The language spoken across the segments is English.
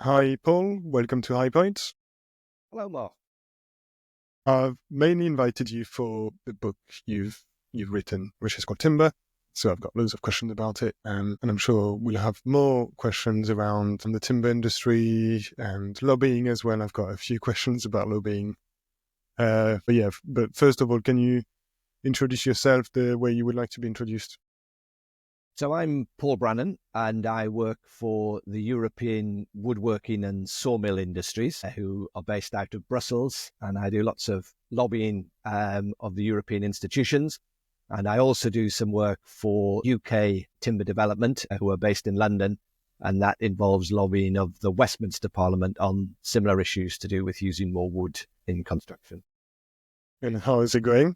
Hi, Paul. Welcome to High Points. Hello, Mark. I've mainly invited you for the book you've written, which is called Timber. So I've got loads of questions about it, and I'm sure we'll have more questions around the timber industry and lobbying as well. I've got a few questions about lobbying. But first of all, can you introduce yourself the way you would like to be introduced? So I'm Paul Brannen, and I work for the European woodworking and sawmill industries, who are based out of Brussels, and I do lots of lobbying of the European institutions. And I also do some work for UK Timber Development, who are based in London, and that involves lobbying of the Westminster Parliament on similar issues to do with using more wood in construction. And how is it going?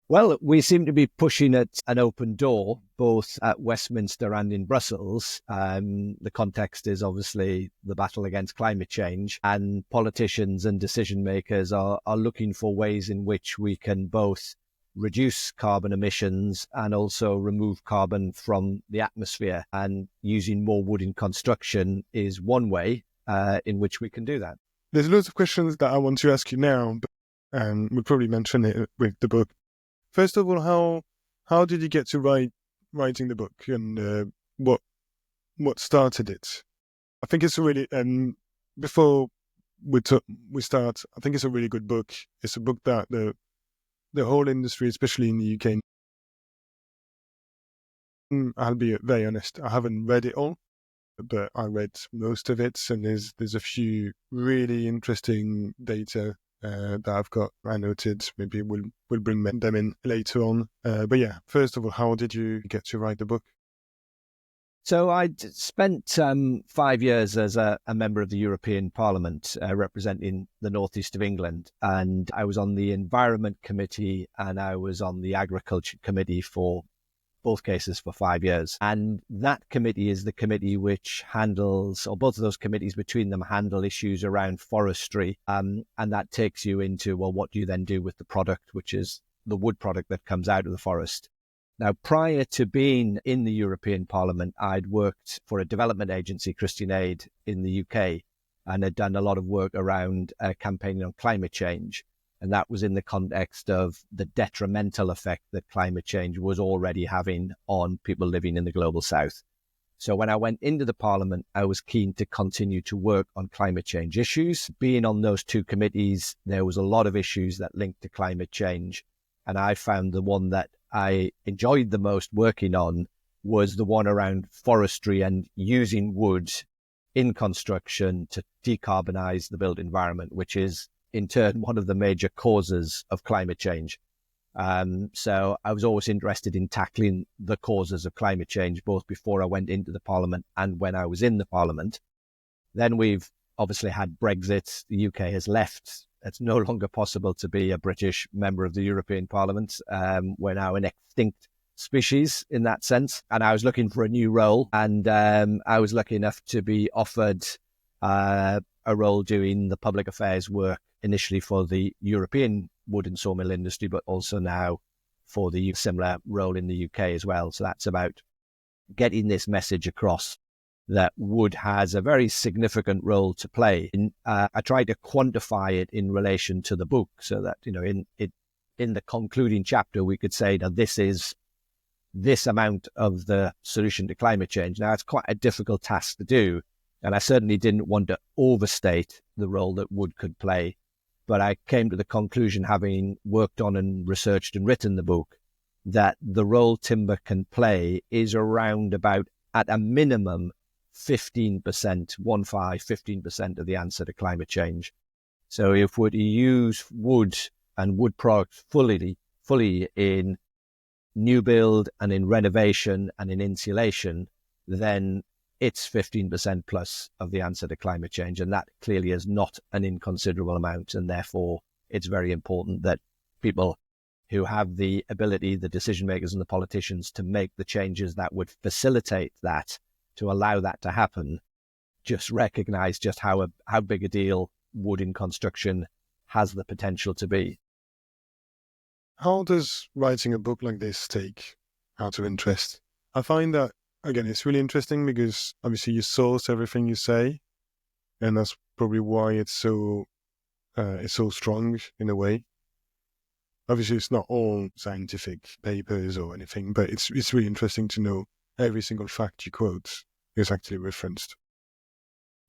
Well, we seem to be pushing at an open door, both at Westminster and in Brussels. The context is obviously the battle against climate change, and politicians and decision makers are looking for ways in which we can both reduce carbon emissions and also remove carbon from the atmosphere. And using more wood in construction is one way in which we can do that. There's loads of questions that I want to ask you now, but we'll probably mention it with the book. First of all, how did you get to writing the book, and what started it? I think it's a really before we start, I think it's a really good book. It's a book that the whole industry, especially in the UK, I'll be very honest, I haven't read it all, but I read most of it, and there's a few really interesting data that I've got annotated. Maybe we'll bring them in later on. But yeah, first of all, how did you get to write the book? So I spent 5 years as a member of the European Parliament representing the northeast of England, and I was on the Environment Committee and I was on the Agriculture Committee for both cases for 5 years. And that committee is the committee which handles, or both of those committees between them handle issues around forestry. And that takes you into, well, what do you then do with the product, which is the wood product that comes out of the forest? Now, prior to being in the European Parliament, I'd worked for a development agency, Christian Aid, in the UK, and had done a lot of work around campaigning on climate change. And that was in the context of the detrimental effect that climate change was already having on people living in the global south. So when I went into the Parliament, I was keen to continue to work on climate change issues. Being on those two committees, there was a lot of issues that linked to climate change. And I found the one that I enjoyed the most working on was the one around forestry and using wood in construction to decarbonize the built environment, which is in turn one of the major causes of climate change. So I was always interested in tackling the causes of climate change, both before I went into the Parliament and when I was in the Parliament. Then we've obviously had Brexit. The UK has left. It's no longer possible to be a British member of the European Parliament. We're now an extinct species in that sense. And I was looking for a new role, and I was lucky enough to be offered a role doing the public affairs work, initially for the European wood and sawmill industry, but also now for the similar role in the UK as well. So that's about getting this message across that wood has a very significant role to play. I tried to quantify it in relation to the book, so that, you know, in the concluding chapter, we could say that this is this amount of the solution to climate change. Now, it's quite a difficult task to do, and I certainly didn't want to overstate the role that wood could play. But I came to the conclusion, having worked on and researched and written the book, that the role timber can play is around about, at a minimum, 15% of the answer to climate change. So if we're to use wood and wood products fully in new build and in renovation and in insulation, then it's 15% plus of the answer to climate change. And that clearly is not an inconsiderable amount. And therefore, it's very important that people who have the ability, the decision makers and the politicians, to make the changes that would facilitate that, to allow that to happen, just recognize just how big a deal wood in construction has the potential to be. How does writing a book like this take out of interest? I find that, again, it's really interesting because obviously you source everything you say, and that's probably why it's so strong in a way. Obviously, it's not all scientific papers or anything, but it's really interesting to know every single fact you quote is actually referenced.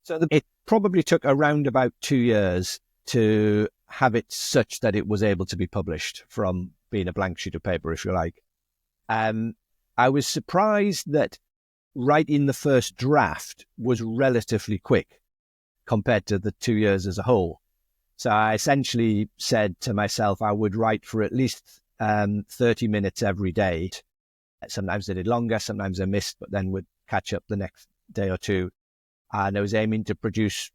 So it probably took around about 2 years to have it such that it was able to be published from being a blank sheet of paper, if you like. I was surprised that writing the first draft was relatively quick compared to the 2 years as a whole. So I essentially said to myself I would write for at least 30 minutes every day. Sometimes I did longer, sometimes I missed, but then would catch up the next day or two. And I was aiming to produce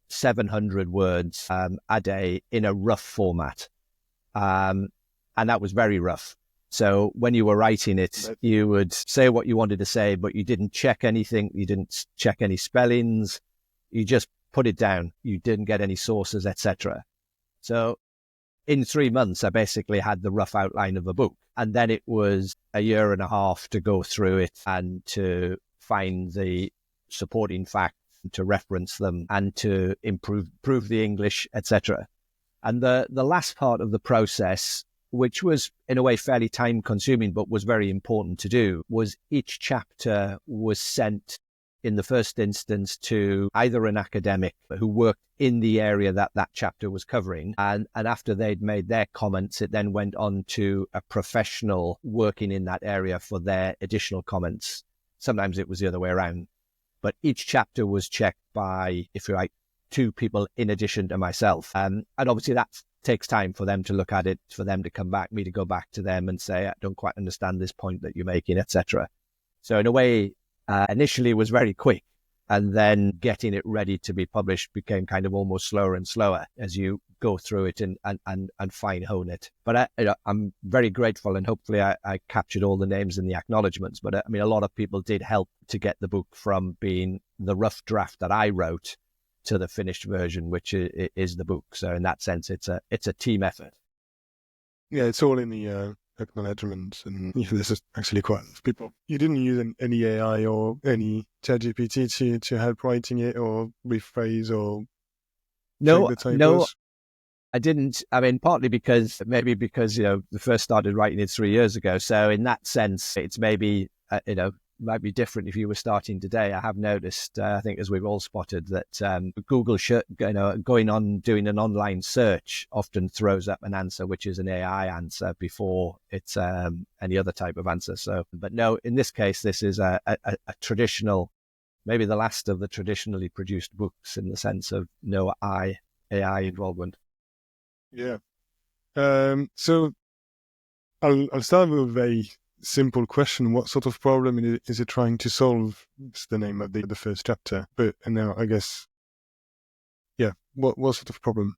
700 words a day in a rough format. And that was very rough. So when you were writing it, you would say what you wanted to say, but you didn't check anything. You didn't check any spellings. You just put it down. You didn't get any sources, etc. So in 3 months, I basically had the rough outline of a book. And then it was a year and a half to go through it and to find the supporting facts, to reference them and to improve the English, etc. And the last part of the process, which was in a way fairly time consuming, but was very important to do, was each chapter was sent in the first instance to either an academic who worked in the area that chapter was covering. And after they'd made their comments, it then went on to a professional working in that area for their additional comments. Sometimes it was the other way around. But each chapter was checked by, if you like, 2 people in addition to myself. And obviously that takes time for them to look at it, for them to come back, me to go back to them and say, I don't quite understand this point that you're making, etc. So in a way, initially it was very quick. And then getting it ready to be published became kind of almost slower and slower as you go through it and fine hone it. But I'm very grateful, and hopefully I captured all the names in the acknowledgements. But I mean, a lot of people did help to get the book from being the rough draft that I wrote to the finished version, which is the book. So in that sense, it's a team effort. Yeah, it's all in the acknowledgements, and this is actually quite a lot of people. You didn't use any AI or any ChatGPT to help writing it or rephrase or no, check the typos? No, I didn't. I mean, partly because the first started writing it 3 years ago. So in that sense, it's maybe might be different if you were starting today. I have noticed, I think as we've all spotted, that Google, going on doing an online search often throws up an answer which is an AI answer before it's any other type of answer. So, but no, in this case, this is a traditional, maybe the last of the traditionally produced books in the sense of no AI involvement. Yeah. So I'll start with a very simple question. What sort of problem is it trying to solve? It's the name of the first chapter. But now I guess, yeah, what sort of problem?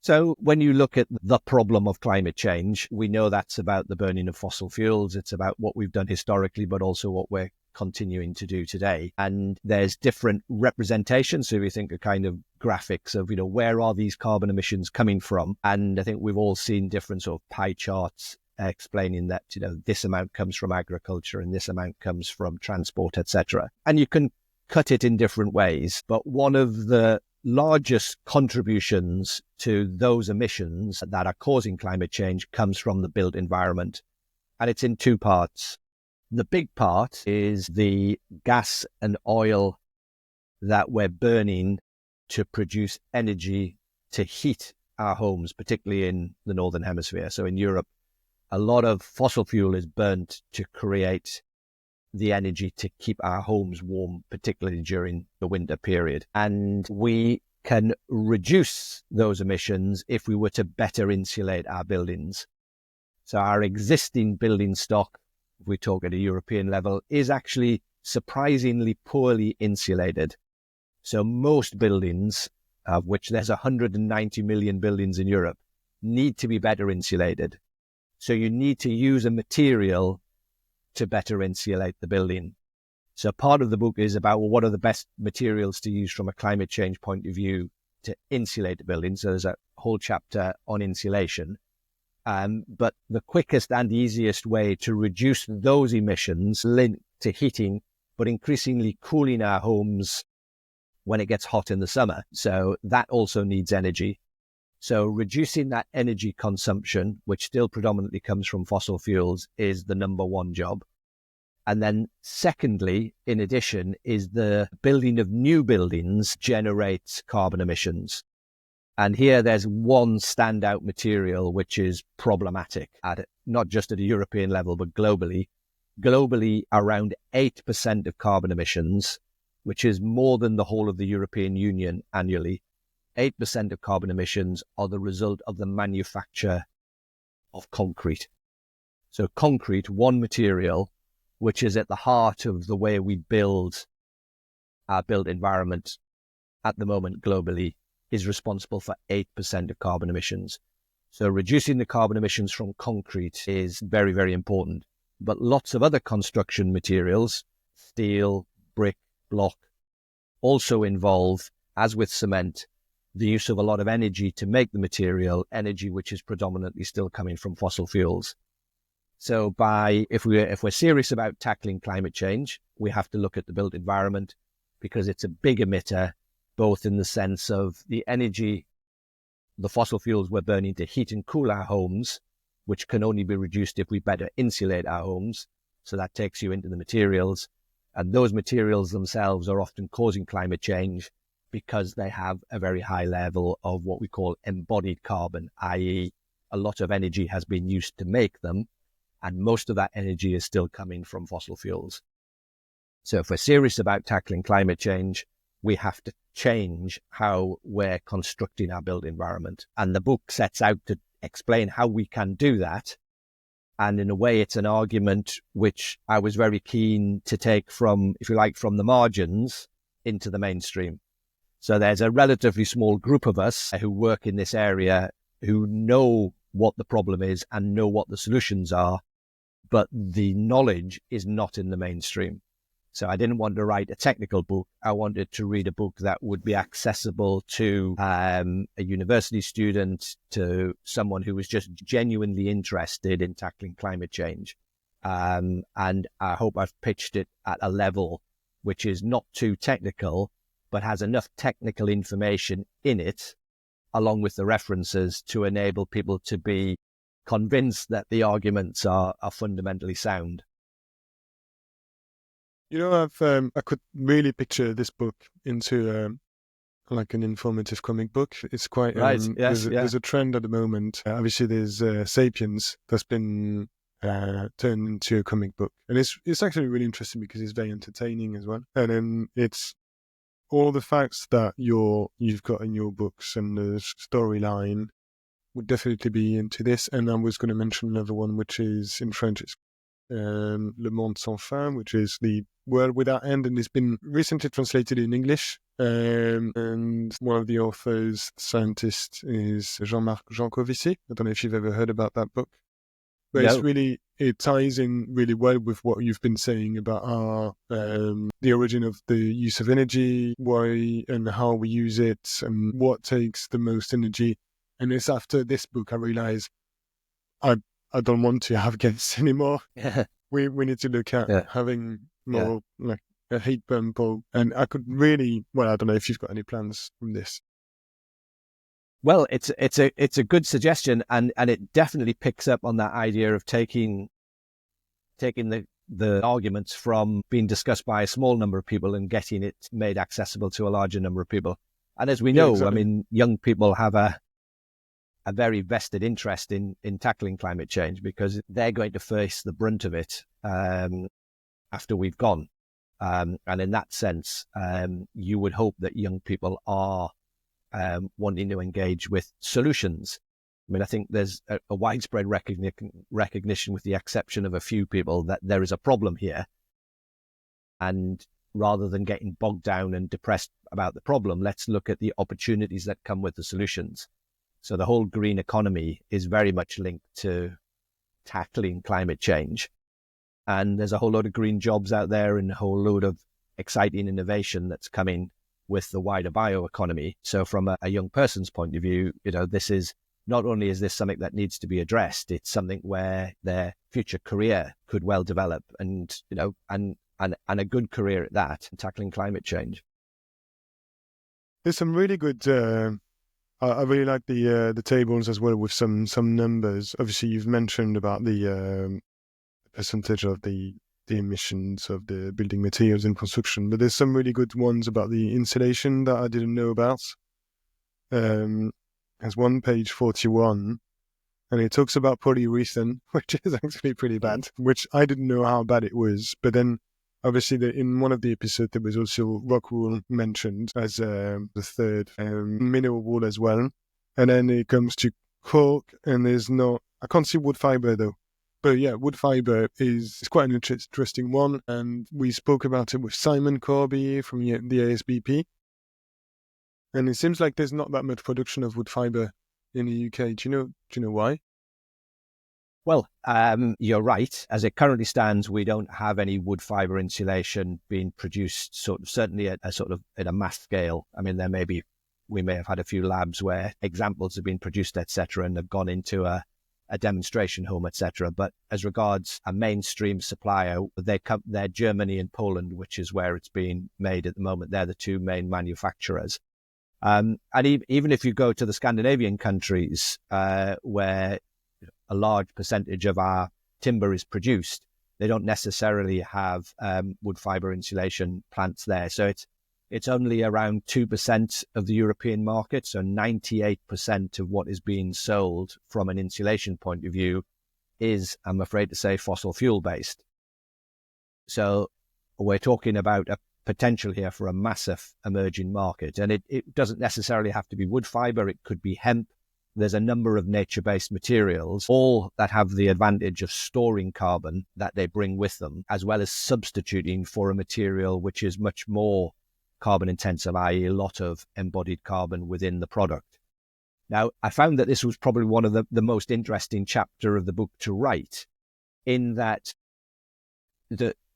So when you look at the problem of climate change, we know that's about the burning of fossil fuels. It's about what we've done historically, but also what we're continuing to do today. And there's different representations. So if you think of kind of graphics of, where are these carbon emissions coming from? And I think we've all seen different sort of pie charts explaining that, this amount comes from agriculture and this amount comes from transport, etc. And you can cut it in different ways. But one of the largest contributions to those emissions that are causing climate change comes from the built environment. And it's in 2 parts. The big part is the gas and oil that we're burning to produce energy to heat our homes, particularly in the Northern Hemisphere. So in Europe, a lot of fossil fuel is burnt to create the energy to keep our homes warm, particularly during the winter period. And we can reduce those emissions if we were to better insulate our buildings. So our existing building stock, if we talk at a European level, is actually surprisingly poorly insulated. So most buildings, of which there's 190 million buildings in Europe, need to be better insulated. So you need to use a material to better insulate the building. So part of the book is about, what are the best materials to use from a climate change point of view to insulate the building. So there's a whole chapter on insulation. But the quickest and easiest way to reduce those emissions linked to heating, but increasingly cooling our homes when it gets hot in the summer. So that also needs energy. So reducing that energy consumption, which still predominantly comes from fossil fuels, is the number one job. And then secondly, in addition, is the building of new buildings generates carbon emissions. And here there's one standout material which is problematic, not just at a European level, but globally. Globally, around 8% of carbon emissions, which is more than the whole of the European Union annually, 8% of carbon emissions are the result of the manufacture of concrete. So concrete, one material, which is at the heart of the way we build our built environment at the moment globally, is responsible for 8% of carbon emissions. So reducing the carbon emissions from concrete is very, very important. But lots of other construction materials, steel, brick, block, also involve, as with cement, the use of a lot of energy to make the material, energy which is predominantly still coming from fossil fuels. So if we're serious about tackling climate change, we have to look at the built environment, because it's a big emitter, both in the sense of the energy, the fossil fuels we're burning to heat and cool our homes, which can only be reduced if we better insulate our homes. So that takes you into the materials. And those materials themselves are often causing climate change because they have a very high level of what we call embodied carbon, i.e. a lot of energy has been used to make them, and most of that energy is still coming from fossil fuels. So if we're serious about tackling climate change, we have to change how we're constructing our built environment. And the book sets out to explain how we can do that. And in a way, it's an argument which I was very keen to take from, if you like, from the margins into the mainstream. So there's a relatively small group of us who work in this area who know what the problem is and know what the solutions are, but the knowledge is not in the mainstream. So I didn't want to write a technical book. I wanted to read a book that would be accessible to a university student, to someone who was just genuinely interested in tackling climate change. And I hope I've pitched it at a level which is not too technical, but has enough technical information in it, along with the references, to enable people to be convinced that the arguments are fundamentally sound. You know, I could really picture this book into like an informative comic book. It's quite Right. Yes. there's a trend at the moment. Obviously, there's Sapiens that's been turned into a comic book, and it's actually really interesting because it's very entertaining as well. And then it's all the facts that you've got in your books and the storyline would definitely be into this. And I was going to mention another one, which is in French. It's Le Monde Sans Fin, which is the world without end, and it's been recently translated in English. And one of the authors, scientist, is Jean-Marc Jancovici. I don't know if you've ever heard about that book, but No. it ties in really well with what you've been saying about the origin of the use of energy, why and how we use it, and what takes the most energy. And it's after this book I realized I don't want to have guests anymore. We need to look at having more like a heat pump, and I could really, well, I don't know if you've got any plans from this. Well, it's a good suggestion, and it definitely picks up on that idea of taking the arguments from being discussed by a small number of people and getting it made accessible to a larger number of people. And as we know, exactly. I mean, young people have a very vested interest in tackling climate change because they're going to face the brunt of it after we've gone. And in that sense, you would hope that young people are wanting to engage with solutions. I mean, I think there's a widespread recognition, with the exception of a few people, that there is a problem here. And rather than getting bogged down and depressed about the problem, let's look at the opportunities that come with the solutions. So the whole green economy is very much linked to tackling climate change. And there's a whole load of green jobs out there and a whole load of exciting innovation that's coming with the wider bioeconomy. So from a young person's point of view, this is not only is this something that needs to be addressed, it's something where their future career could well develop, and a good career at that, tackling climate change. There's some really good. I really like the tables as well with some numbers. Obviously, you've mentioned about the percentage of the emissions of the building materials in construction, but there's some really good ones about the insulation that I didn't know about. There's one page 41, and it talks about polyurethane, which is actually pretty bad, which I didn't know how bad it was. But then, obviously, in one of the episodes, there was also rock wool mentioned as the third mineral wool as well. And then it comes to cork, and there's not. I can't see wood fiber though. But yeah, wood fiber is quite an interesting one, and we spoke about it with Simon Corby from the ASBP. And it seems like there's not that much production of wood fiber in the UK. Do you know why? Well, you're right. As it currently stands, we don't have any wood fiber insulation being produced, certainly at a mass scale. I mean, we may have had a few labs where examples have been produced, etc., and have gone into a demonstration home, etc. But as regards a mainstream supplier, they're Germany and Poland, which is where it's being made at the moment. They're the two main manufacturers. And even if you go to the Scandinavian countries, where a large percentage of our timber is produced, they don't necessarily have wood fiber insulation plants there. So it's only around 2% of the European market. So 98% of what is being sold from an insulation point of view is, I'm afraid to say, fossil fuel based. So we're talking about a potential here for a massive emerging market. And it doesn't necessarily have to be wood fiber. It could be hemp. There's a number of nature-based materials, all that have the advantage of storing carbon that they bring with them, as well as substituting for a material which is much more carbon intensive, i.e. a lot of embodied carbon within the product. Now, I found that this was probably one of the most interesting chapter of the book to write, in that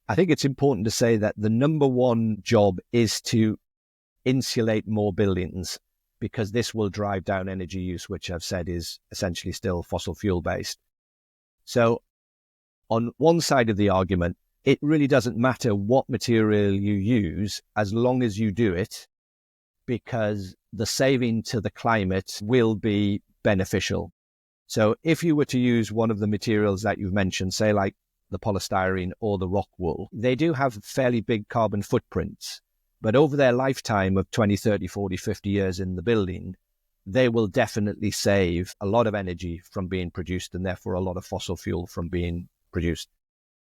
I think it's important to say that the number one job is to insulate more buildings, because this will drive down energy use, which I've said is essentially still fossil fuel based. So on one side of the argument, it really doesn't matter what material you use as long as you do it, because the saving to the climate will be beneficial. So if you were to use one of the materials that you've mentioned, say like the polystyrene or the rock wool, they do have fairly big carbon footprints. But over their lifetime of 20, 30, 40, 50 years in the building, they will definitely save a lot of energy from being produced, and therefore a lot of fossil fuel from being produced.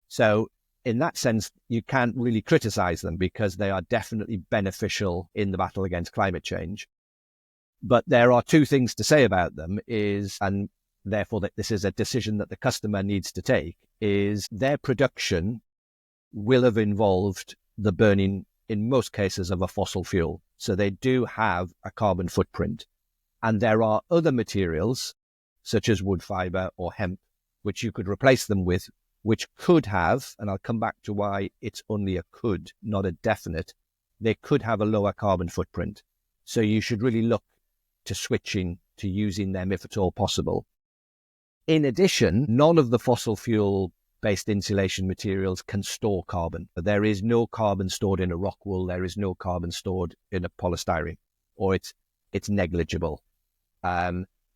So in that sense, you can't really criticize them, because they are definitely beneficial in the battle against climate change. But there are two things to say about them, and therefore that this is a decision that the customer needs to take, is their production will have involved the burning, in most cases, of a fossil fuel. So they do have a carbon footprint. And there are other materials, such as wood fiber or hemp, which you could replace them with, which could have, and I'll come back to why it's only a could, not a definite, they could have a lower carbon footprint. So you should really look to switching to using them if at all possible. In addition, none of the fossil fuel based insulation materials can store carbon. There is no carbon stored in a rock wool. There is no carbon stored in a polystyrene, or it's negligible.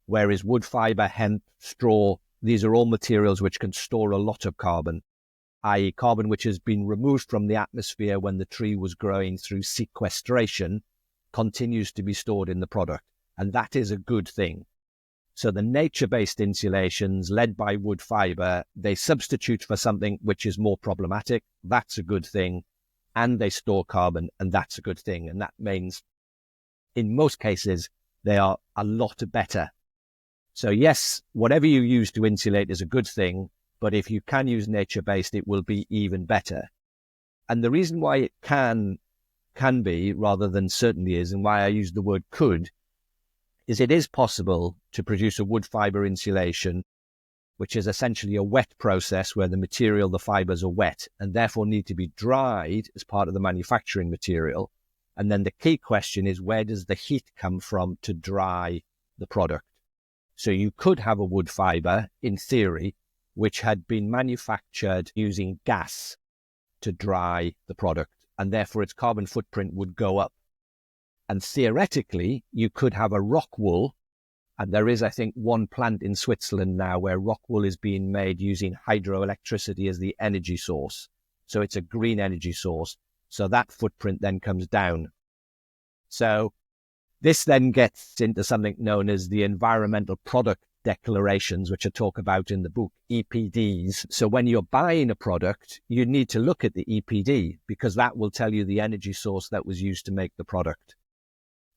Whereas wood fiber, hemp, straw, these are all materials which can store a lot of carbon, i.e. carbon which has been removed from the atmosphere when the tree was growing through sequestration, continues to be stored in the product. And that is a good thing. So the nature-based insulations led by wood fiber, they substitute for something which is more problematic. That's a good thing. And they store carbon, and that's a good thing. And that means in most cases, they are a lot better. So yes, whatever you use to insulate is a good thing, but if you can use nature-based, it will be even better. And the reason why it can be rather than certainly is, and why I use the word could, is it is possible to produce a wood fiber insulation, which is essentially a wet process where the material, the fibers are wet and therefore need to be dried as part of the manufacturing material. And then the key question is, where does the heat come from to dry the product? So you could have a wood fiber, in theory, which had been manufactured using gas to dry the product, and therefore its carbon footprint would go up. And theoretically, you could have a rock wool. And there is, I think, one plant in Switzerland now where rock wool is being made using hydroelectricity as the energy source. So it's a green energy source. So that footprint then comes down. So this then gets into something known as the environmental product declarations, which I talk about in the book, EPDs. So when you're buying a product, you need to look at the EPD because that will tell you the energy source that was used to make the product.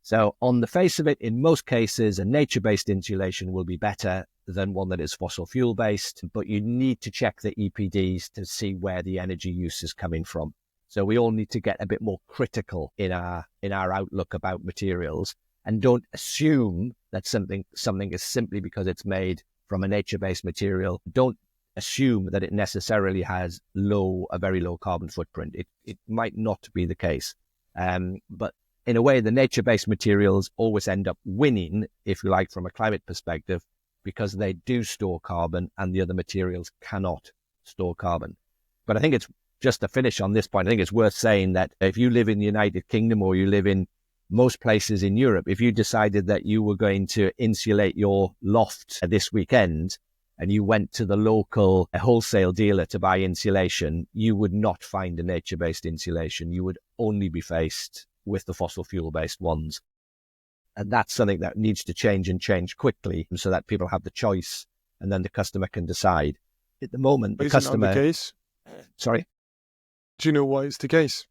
So on the face of it, in most cases, a nature-based insulation will be better than one that is fossil fuel-based, but you need to check the EPDs to see where the energy use is coming from. So we all need to get a bit more critical in our outlook about materials and don't assume that something is simply because it's made from a nature-based material. Don't assume that it necessarily has a very low carbon footprint. It might not be the case. But in a way, the nature-based materials always end up winning, if you like, from a climate perspective, because they do store carbon and the other materials cannot store carbon. But I think it's just to finish on this point, I think it's worth saying that if you live in the United Kingdom or you live in most places in Europe, if you decided that you were going to insulate your loft this weekend and you went to the local wholesale dealer to buy insulation, you would not find a nature-based insulation. You would only be faced with the fossil fuel-based ones. And that's something that needs to change and change quickly so that people have the choice and then the customer can decide. At the moment, the customer... Isn't that the case? Sorry? Do you know why it's the case?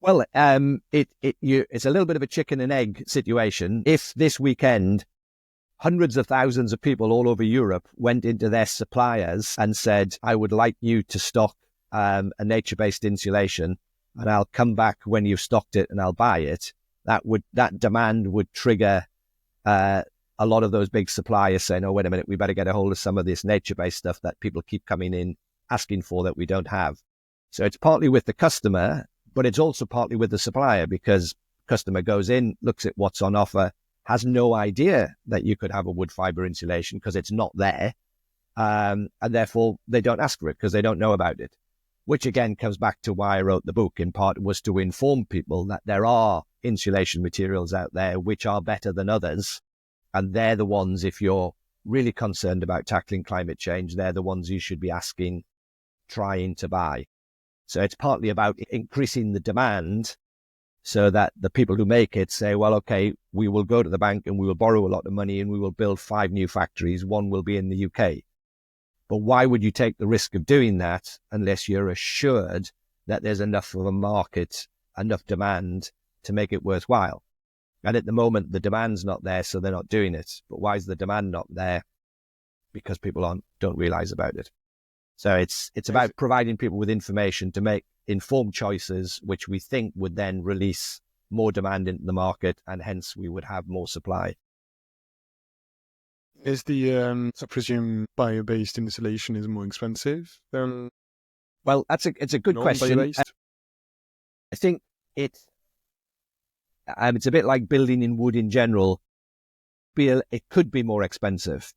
Well, it's a little bit of a chicken and egg situation. If this weekend, hundreds of thousands of people all over Europe went into their suppliers and said, I would like you to stock a nature-based insulation, and I'll come back when you've stocked it and I'll buy it, that demand would trigger a lot of those big suppliers saying, oh, wait a minute, we better get a hold of some of this nature-based stuff that people keep coming in asking for that we don't have. So it's partly with the customer, but it's also partly with the supplier because customer goes in, looks at what's on offer, has no idea that you could have a wood fiber insulation because it's not there. And therefore they don't ask for it because they don't know about it, which again comes back to why I wrote the book. In part was to inform people that there are insulation materials out there which are better than others. And they're the ones, if you're really concerned about tackling climate change, they're the ones you should be trying to buy. So it's partly about increasing the demand so that the people who make it say, well, okay, we will go to the bank and we will borrow a lot of money and we will build 5 new factories. One will be in the UK. But why would you take the risk of doing that unless you're assured that there's enough of a market, enough demand to make it worthwhile? And at the moment, the demand's not there, so they're not doing it. But why is the demand not there? Because people don't realize about it. So it's about providing people with information to make informed choices, which we think would then release more demand into the market, and hence we would have more supply. Is I presume bio-based insulation is more expensive than Well, it's a good question. non-bio-based? I think it's a bit like building in wood in general. It could be more expensive.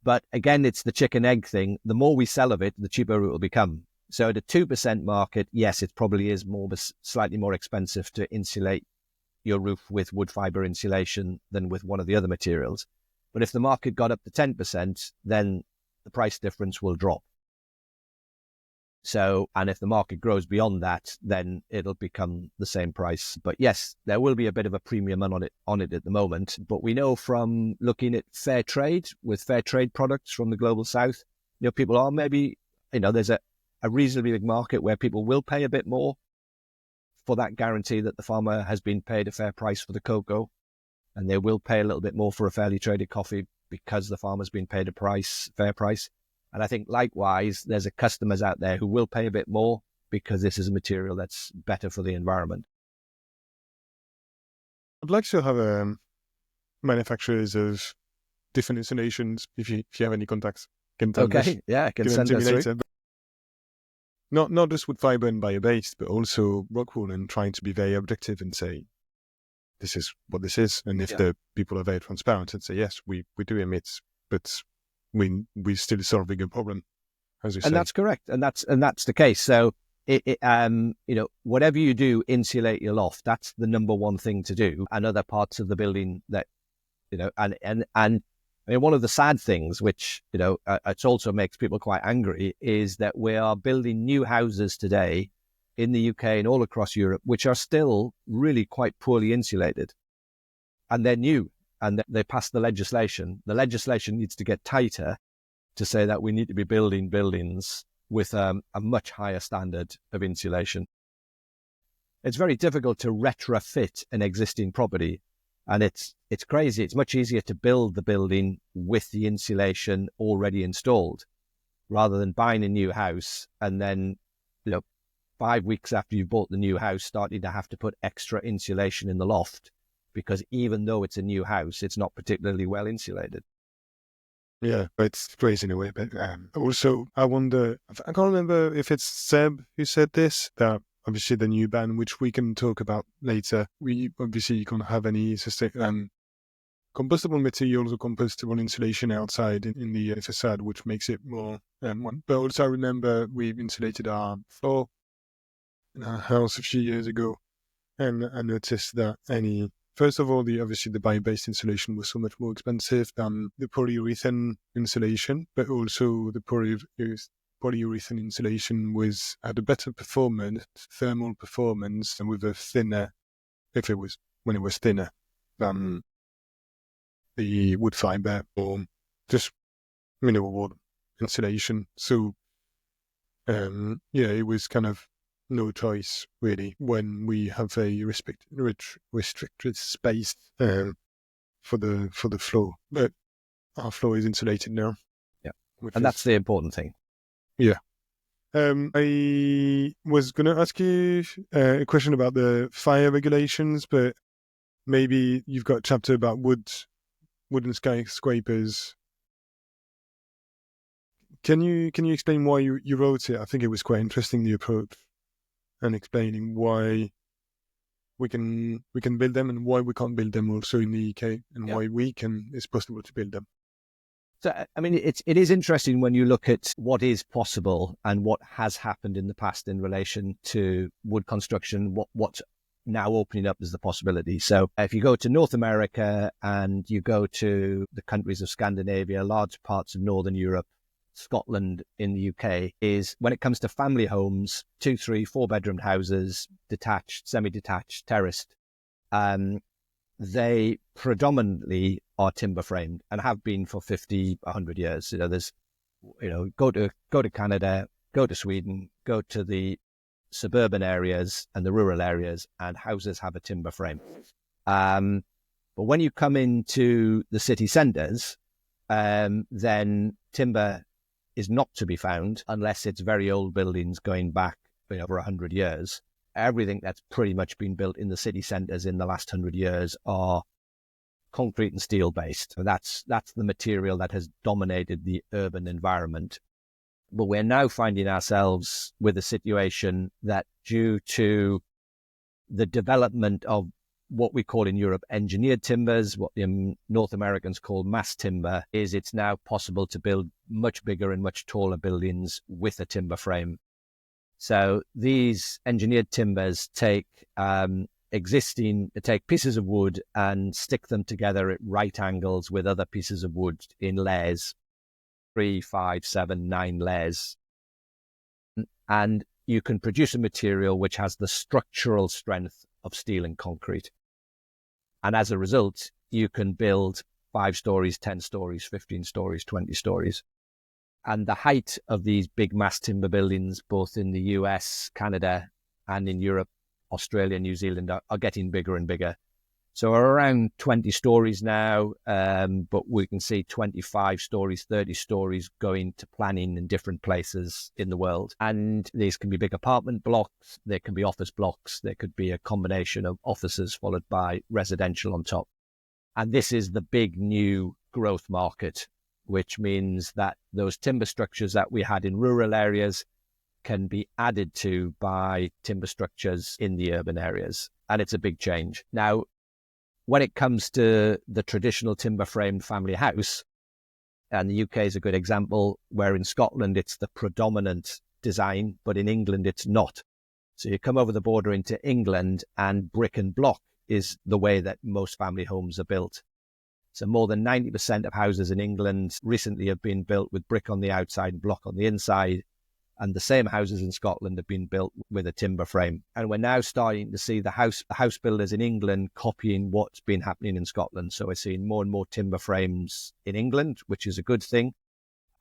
But again, it's the chicken egg thing. The more we sell of it, the cheaper it will become. So at a 2% market, yes, it probably is slightly more expensive to insulate your roof with wood fiber insulation than with one of the other materials. But if the market got up to 10%, then the price difference will drop. So, and if the market grows beyond that, then it'll become the same price. But yes, there will be a bit of a premium on it at the moment. But we know from looking at fair trade with fair trade products from the global south, people are maybe, there's a reasonably big market where people will pay a bit more for that guarantee that the farmer has been paid a fair price for the cocoa. And they will pay a little bit more for a fairly traded coffee because the farmer's been paid fair price. And I think likewise, there's customers out there who will pay a bit more because this is a material that's better for the environment. I'd like to have manufacturers of different insulations. If you have any contacts, can tell Okay, yeah, I can send that through. Not just wood fiber and bio-based, but also rock wool, and trying to be very objective and say, this is what this is. And if the people are very transparent and say, yes, we do emit, but we're still solving a problem, as you say. And that's correct. And that's the case. So whatever you do, insulate your loft. That's the number one thing to do. And other parts of the building that, and I mean, one of the sad things, which, it also makes people quite angry, is that we are building new houses today in the UK and all across Europe, which are still really quite poorly insulated. And they're new, and they passed the legislation. The legislation needs to get tighter to say that we need to be building buildings with a much higher standard of insulation. It's very difficult to retrofit an existing property, and it's crazy. It's much easier to build the building with the insulation already installed, rather than buying a new house and then, 5 weeks after you've bought the new house, starting to have to put extra insulation in the loft, because even though it's a new house, it's not particularly well insulated. Yeah, it's crazy in a way. But also, I wonder, I can't remember if it's Seb who said this, that obviously the new ban, which we can talk about later, we obviously can't have any compostable materials or compostable insulation outside in the facade, which makes it more but also I remember we insulated our floor in our house a few years ago, and I noticed that first of all, obviously the bio-based insulation was so much more expensive than the polyurethane insulation, but also the polyurethane insulation had a better thermal performance, and with a thinner, when it was thinner than the wood fiber or just mineral water insulation. So, it was kind of no choice really when we have a restricted space for the floor. But our floor is insulated now. Yeah, and that's the important thing. Yeah. I was going to ask you a question about the fire regulations, but maybe you've got a chapter about wooden skyscrapers. Can you explain why you wrote it? I think it was quite interesting, the approach, and explaining why we can build them and why we can't build them also in the UK, and why it's possible to build them. So, I mean, it is interesting when you look at what is possible and what has happened in the past in relation to wood construction, what's now opening up as the possibility. So if you go to North America and you go to the countries of Scandinavia, large parts of Northern Europe, Scotland in the UK, is when it comes to family homes, 2, 3, 4-bedroomed houses, detached, semi-detached, terraced, they predominantly are timber framed and have been for 50, 100 years. Go to Canada, go to Sweden, go to the suburban areas and the rural areas, and houses have a timber frame. But when you come into the city centres, then timber is not to be found unless it's very old buildings going back over 100 years. Everything that's pretty much been built in the city centres in the last 100 years are concrete and steel based. So that's the material that has dominated the urban environment. But we're now finding ourselves with a situation that, due to the development of what we call in Europe engineered timbers, what the North Americans call mass timber, is it's now possible to build much bigger and much taller buildings with a timber frame. So these engineered timbers take pieces of wood and stick them together at right angles with other pieces of wood in layers, 3, 5, 7, 9 layers. And you can produce a material which has the structural strength of steel and concrete. And as a result, you can build 5 stories, 10 stories, 15 stories, 20 stories. And the height of these big mass timber buildings, both in the US, Canada, and in Europe, Australia, New Zealand, are getting bigger and bigger. So we're around 20 stories now, but we can see 25 stories, 30 stories going to planning in different places in the world. And these can be big apartment blocks, there can be office blocks, there could be a combination of offices followed by residential on top. And this is the big new growth market, which means that those timber structures that we had in rural areas can be added to by timber structures in the urban areas. And it's a big change. Now, when it comes to the traditional timber-framed family house, and the UK is a good example, where in Scotland it's the predominant design, but in England it's not. So you come over the border into England and brick and block is the way that most family homes are built. So more than 90% of houses in England recently have been built with brick on the outside and block on the inside. And the same houses in Scotland have been built with a timber frame. And we're now starting to see the house builders in England copying what's been happening in Scotland. So we're seeing more and more timber frames in England, which is a good thing.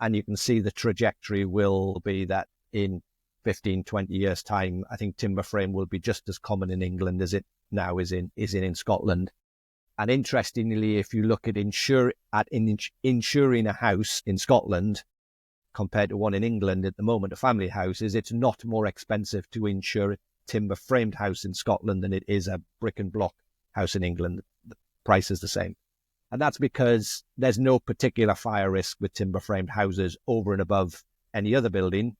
And you can see the trajectory will be that in 15, 20 years' time, I think timber frame will be just as common in England as it now is in Scotland. And interestingly, if you look at insuring a house in Scotland compared to one in England at the moment, a family houses, it's not more expensive to insure a timber framed house in Scotland than it is a brick and block house in England. The price is the same. And that's because there's no particular fire risk with timber framed houses over and above any other building,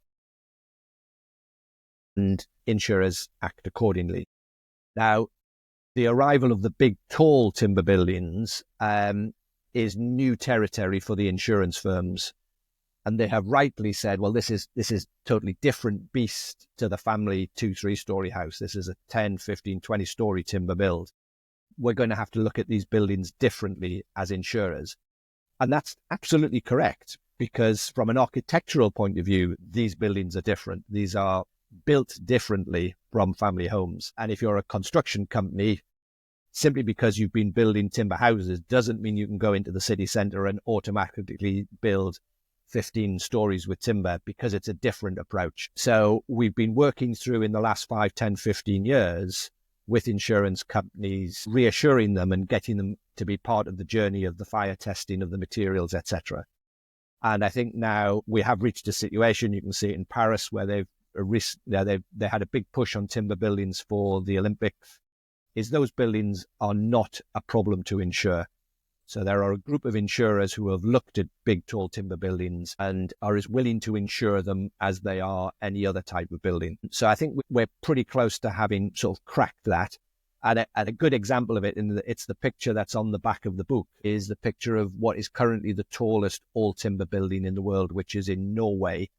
and insurers act accordingly. Now, the arrival of the big, tall timber buildings is new territory for the insurance firms. And they have rightly said, well, this is totally different beast to the family 2-3-story house. This is a 10, 15, 20-story timber build. We're going to have to look at these buildings differently as insurers. And that's absolutely correct, because from an architectural point of view, these buildings are different. These are built differently from family homes. And if you're a construction company, simply because you've been building timber houses doesn't mean you can go into the city centre and automatically build 15 stories with timber, because it's a different approach. So we've been working through in the last 5, 10, 15 years with insurance companies, reassuring them and getting them to be part of the journey of the fire testing of the materials, etc. And I think now we have reached a situation, you can see it in Paris, where they had a big push on timber buildings for the Olympics, is those buildings are not a problem to insure. So there are a group of insurers who have looked at big, tall timber buildings and are as willing to insure them as they are any other type of building. So I think we're pretty close to having sort of cracked that. And a good example of it, it's the picture that's on the back of the book, is the picture of what is currently the tallest all timber building in the world, which is in Norway.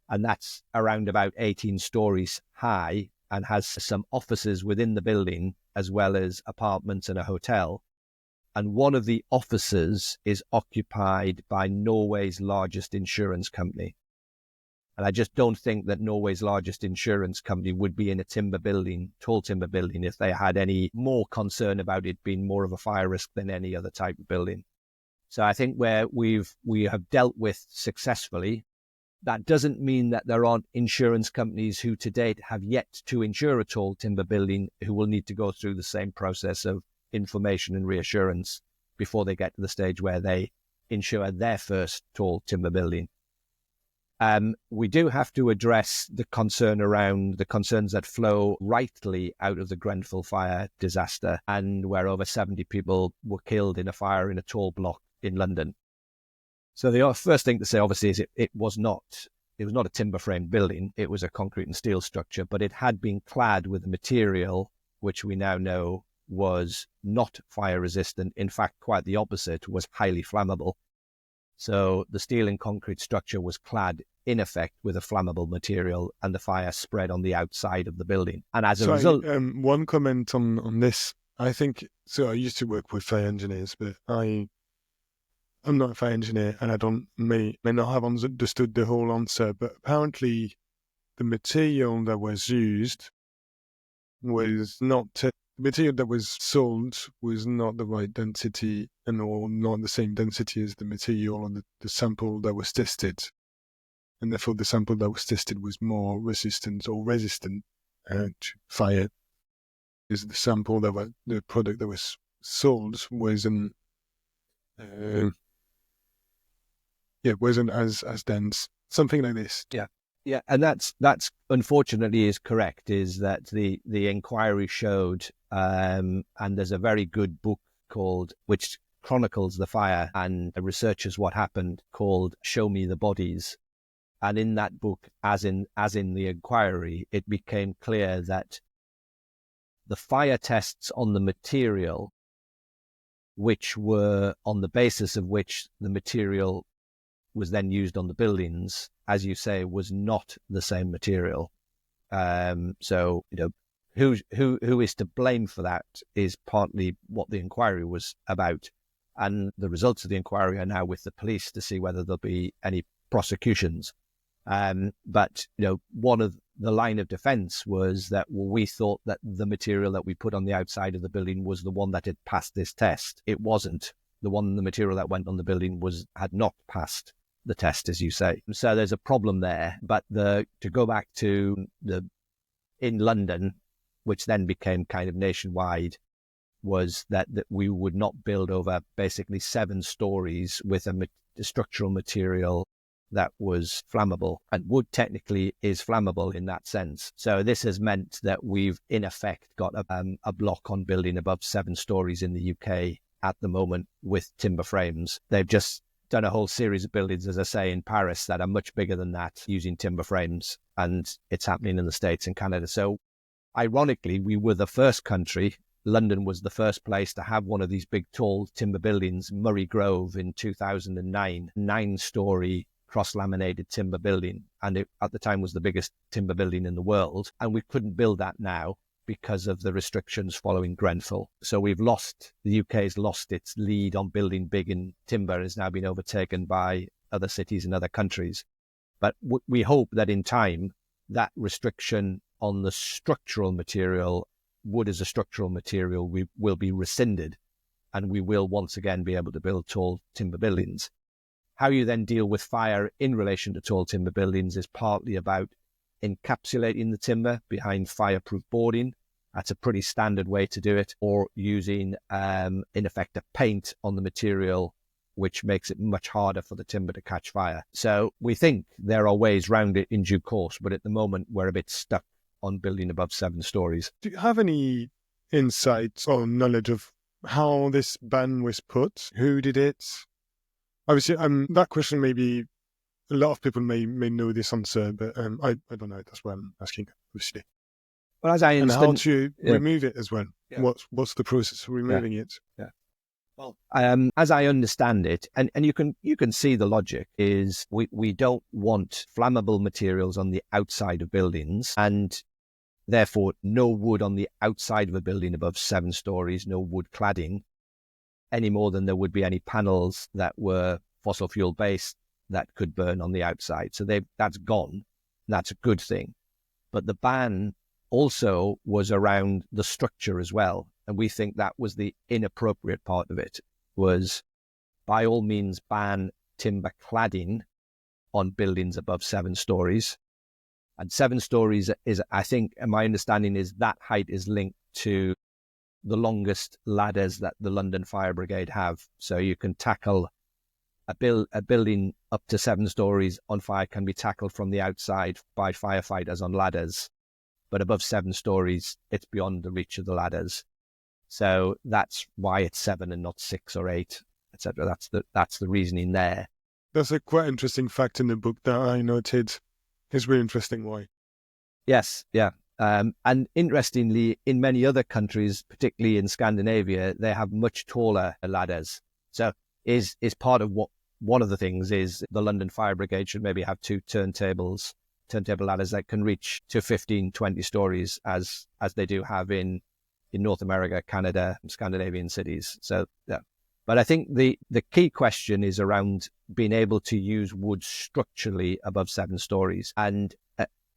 And that's around about 18 stories high and has some offices within the building, as well as apartments and a hotel. And one of the offices is occupied by Norway's largest insurance company. And I just don't think that Norway's largest insurance company would be in a timber building, tall timber building, if they had any more concern about it being more of a fire risk than any other type of building. So I think where we have dealt with successfully, that doesn't mean that there aren't insurance companies who to date have yet to insure a tall timber building who will need to go through the same process of information and reassurance before they get to the stage where they insure their first tall timber building. We do have to address the concerns that flow rightly out of the Grenfell fire disaster, and where over 70 people were killed in a fire in a tall block in London. So the first thing to say, obviously, is it was not a timber framed building. It was a concrete and steel structure, but it had been clad with a material which we now know was not fire resistant. In fact, quite the opposite, was highly flammable. So the steel and concrete structure was clad, in effect, with a flammable material, and the fire spread on the outside of the building. And as a result... one comment on this. I think, so I used to work with fire engineers, but I'm not a fire engineer, and I may not have understood the whole answer, but apparently the material that was used was not... the material that was sold was not the right density or not the same density as the material on the sample that was tested. And therefore the sample that was tested was more resistant to fire. Is the sample the product that was sold wasn't as dense. Something like this. Yeah, and that's unfortunately is correct, is that the inquiry showed, and there's a very good book which chronicles the fire and researches what happened, called Show Me the Bodies. And in that book, as in the inquiry, it became clear that the fire tests on the material, which were on the basis of which the material was then used on the buildings, as you say, was not the same material. So, who is to blame for that is partly what the inquiry was about. And the results of the inquiry are now with the police to see whether there'll be any prosecutions. But, one of the line of defense was that we thought that the material that we put on the outside of the building was the one that had passed this test. It wasn't. The material that went on the building had not passed the test, as you say. So there's a problem there. But to go back to in London, which then became kind of nationwide, was that we would not build over basically 7 stories with a structural material that was flammable. And wood technically is flammable in that sense. So this has meant that we've in effect got a block on building above 7 stories in the UK at the moment with timber frames. They've just done a whole series of buildings, as I say, in Paris that are much bigger than that using timber frames. And it's happening in the States and Canada. So ironically, we were the first country. London was the first place to have one of these big, tall timber buildings, Murray Grove in 2009, 9-story cross-laminated timber building. And it, at the time, was the biggest timber building in the world. And we couldn't build that now because of the restrictions following Grenfell. So the UK's lost its lead on building big in timber, has now been overtaken by other cities and other countries. But we hope that in time, that restriction on the structural material, wood as a structural material, will be rescinded, and we will once again be able to build tall timber buildings. How you then deal with fire in relation to tall timber buildings is partly about encapsulating the timber behind fireproof boarding. That's a pretty standard way to do it, or using, in effect, a paint on the material, which makes it much harder for the timber to catch fire. So we think there are ways around it in due course, but at the moment we're a bit stuck on building above 7 stories. Do you have any insights or knowledge of how this ban was put? Who did it? Obviously, that question maybe a lot of people may know this answer, but I don't know. That's why I'm asking, obviously. Well, as I understand, and how to remove it as well. Yeah. What's the process for removing it? Yeah. Well, as I understand it, and you can see the logic, is we don't want flammable materials on the outside of buildings, and therefore no wood on the outside of a building above 7 stories, no wood cladding, any more than there would be any panels that were fossil fuel based that could burn on the outside. So that's gone. That's a good thing. But the ban also was around the structure as well. And we think that was the inappropriate part of it, was by all means ban timber cladding on buildings above 7 stories. And 7 stories is, I think, and my understanding is that height is linked to the longest ladders that the London Fire Brigade have. So you can tackle a building up to 7 stories on fire can be tackled from the outside by firefighters on ladders. But above 7 stories, it's beyond the reach of the ladders. So that's why it's 7 and not 6 or 8, etc. That's the reasoning there. That's a quite interesting fact in the book that I noted. It's really interesting why. Yes, yeah. And interestingly, in many other countries, particularly in Scandinavia, they have much taller ladders. So is part of what one of the things is the London Fire Brigade should maybe have 2 turntable ladders that can reach to 15, 20 stories as they do have in North America, Canada, and Scandinavian cities. So, yeah. But I think the key question is around being able to use wood structurally above 7 stories. And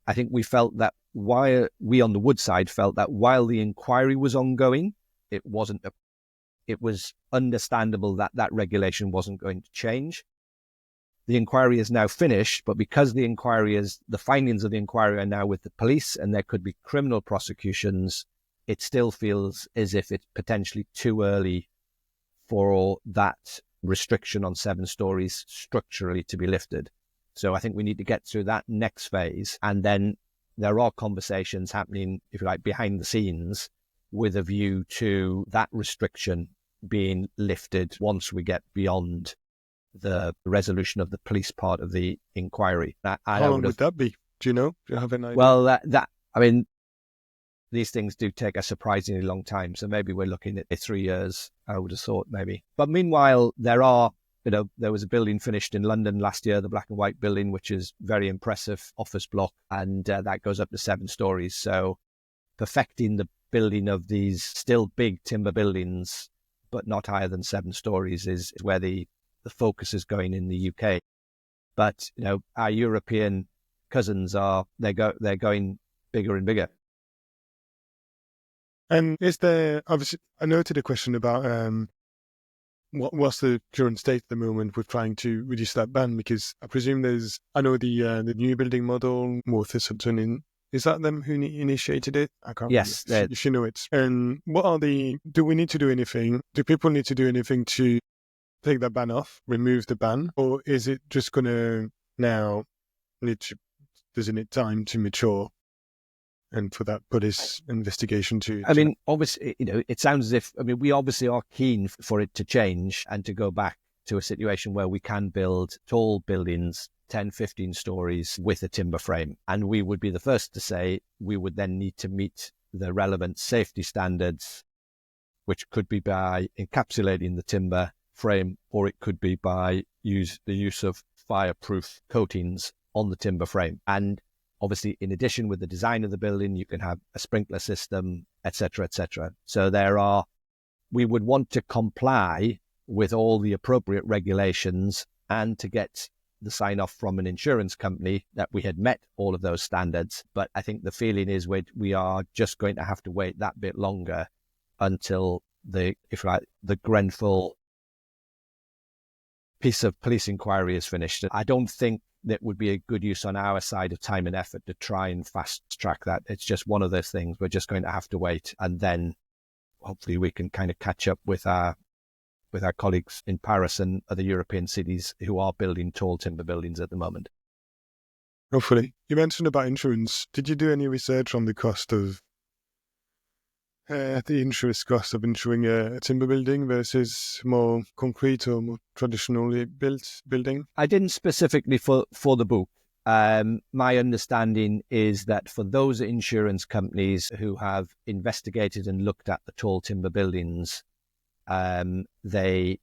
I think we felt that we on the wood side felt that while the inquiry was ongoing, it was understandable that regulation wasn't going to change. The inquiry is now finished, but because the findings of the inquiry are now with the police and there could be criminal prosecutions, it still feels as if it's potentially too early for that restriction on 7 stories structurally to be lifted. So I think we need to get through that next phase. And then there are conversations happening, if you like, behind the scenes with a view to that restriction being lifted once we get beyond the resolution of the police part of the inquiry. How long would that be? Do you know? Do you have an idea? Well, these things do take a surprisingly long time. So maybe we're looking at 3 years, I would have thought maybe. But meanwhile, there are there was a building finished in London last year, the black and white building, which is very impressive office block, and that goes up to 7 stories. So perfecting the building of these still big timber buildings, but not higher than 7 stories, is where the focus is going in the UK. But our European cousins they're going bigger and bigger. And is there, obviously, I noted a question about what's the current state at the moment with trying to reduce that ban? Because I presume I know the new building model, Morther Sutton, is that them who initiated it? I can't Yes, remember if you know it. And do we need to do anything? Do people need to do anything to take that ban off, remove the ban? Or is it just going to now does it need time to mature? And for that police investigation obviously, it sounds as if, we obviously are keen for it to change and to go back to a situation where we can build tall buildings, 10, 15 stories with a timber frame. And we would be the first to say we would then need to meet the relevant safety standards, which could be by encapsulating the timber frame, or it could be by the use of fireproof coatings on the timber frame. And obviously, in addition, with the design of the building, you can have a sprinkler system, etc., etc. So we would want to comply with all the appropriate regulations and to get the sign off from an insurance company that we had met all of those standards. But I think the feeling is we are just going to have to wait that bit longer until the Grenfell piece of police inquiry is finished. I don't think that would be a good use on our side of time and effort to try and fast track that. It's just one of those things. We're just going to have to wait, and then hopefully we can kind of catch up with our colleagues in Paris and other European cities who are building tall timber buildings at the moment. Hopefully. You mentioned about insurance. Did you do any research on the cost of the insurance cost of insuring a timber building versus more concrete or more traditionally built building? I didn't specifically for the book. My understanding is that for those insurance companies who have investigated and looked at the tall timber buildings, they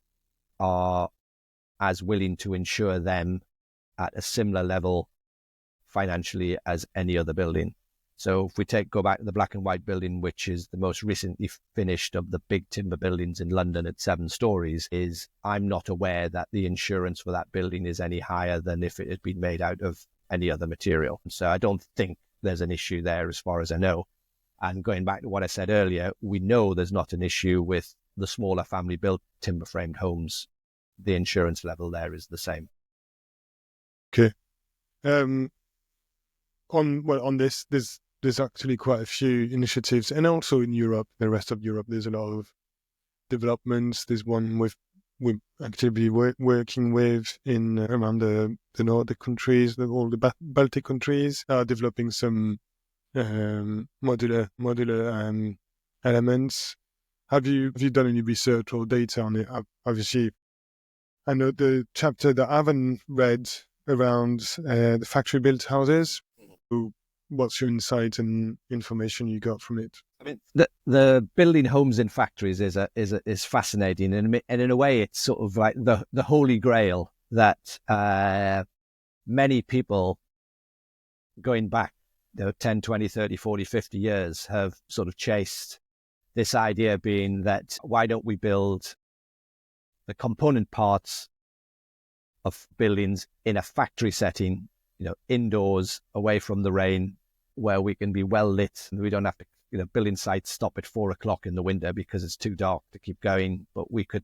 are as willing to insure them at a similar level financially as any other building. So if we go back to the black and white building, which is the most recently finished of the big timber buildings in London at 7 stories, I'm not aware that the insurance for that building is any higher than if it had been made out of any other material. So I don't think there's an issue there as far as I know. And going back to what I said earlier, we know there's not an issue with the smaller family built timber framed homes. The insurance level there is the same. Okay. On this, there's actually quite a few initiatives, and also in Europe, the rest of Europe, there's a lot of developments. There's one we're actively working with around the Nordic countries, all the Baltic countries, are developing some modular elements. Have you done any research or data on it? Obviously, I know the chapter that I haven't read around the factory-built houses. What's your insight and information you got from it? The building homes in factories is fascinating, and in a way, it's sort of like the holy grail that many people going back 10, 20, 30, 40, 50 years have sort of chased. This idea being that why don't we build the component parts of buildings in a factory setting, indoors, away from the rain, where we can be well lit and we don't have to, building sites stop at 4 o'clock in the winter because it's too dark to keep going. But we could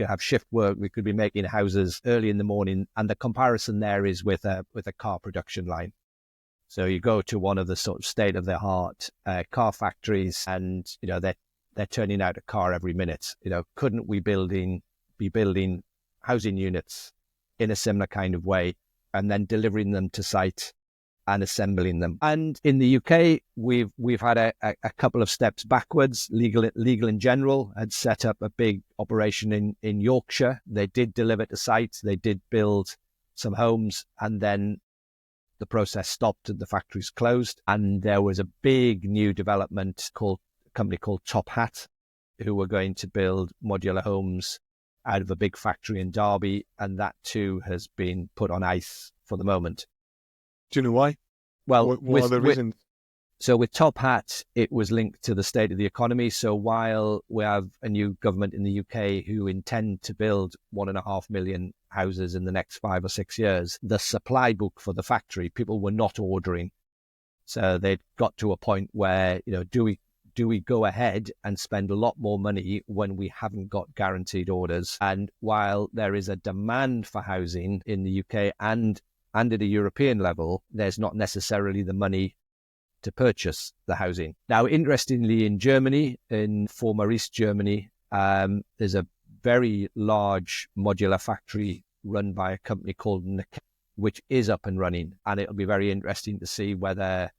have shift work. We could be making houses early in the morning. And the comparison there is with a car production line. So you go to one of the sort of state of the art car factories, and they're turning out a car every minute. Couldn't we be building housing units in a similar kind of way, and then delivering them to site and assembling them? And in the UK, we've had a couple of steps backwards. Legal in General had set up a big operation in Yorkshire. They did deliver to site. They did build some homes, and then the process stopped and the factories closed. And there was a big new development a company called Top Hat, who were going to build modular homes out of a big factory in Derby, and that too has been put on ice for the moment. Do you know why? Well, what are the reasons? So with Top Hat, it was linked to the state of the economy. So while we have a new government in the UK who intend to build 1.5 million houses in the next 5 or 6 years, the supply book for the factory, people were not ordering. So they'd got to a point where, do we go ahead and spend a lot more money when we haven't got guaranteed orders? And while there is a demand for housing in the UK and at a European level, there's not necessarily the money to purchase the housing. Now, interestingly, in Germany, in former East Germany, there's a very large modular factory run by a company called Nek, which is up and running. And it'll be very interesting to see whether